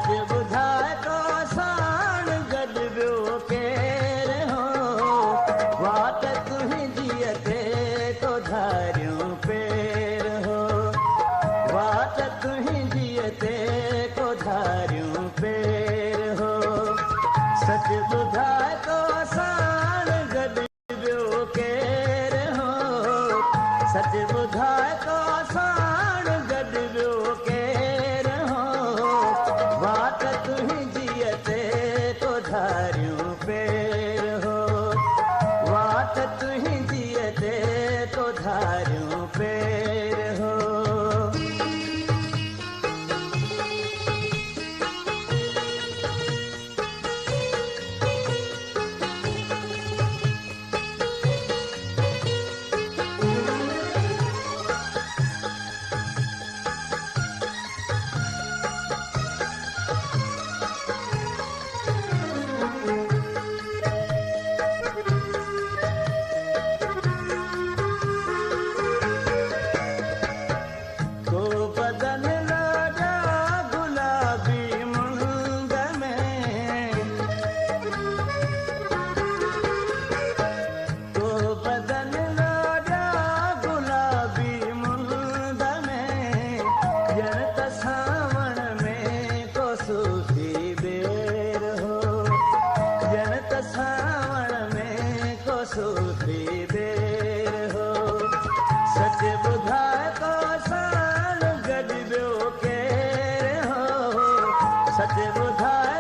सच ॿुधाए तो साण गॾु ॿियो केरु हो, वाट तुंहिंजीअ ते तो धारियूं पेर हो, वाट तुंहिंजीअ ते को धारियूं पेर हो। सच ॿुधाए तो साण गॾु ॿियो केरु हो, सच ॿुधाए तो साण गॾु ॿियो केरु हो, वाट तुंहिंजीअ ते तो धारियूं पेर हो, वाट तुंहिंजीअ ते तो धारियूं पेर हो। सूफ़ी बेर हो, सच ॿुधाए तो साण गॾु ॿियो केरु हो, सच ॿुधाए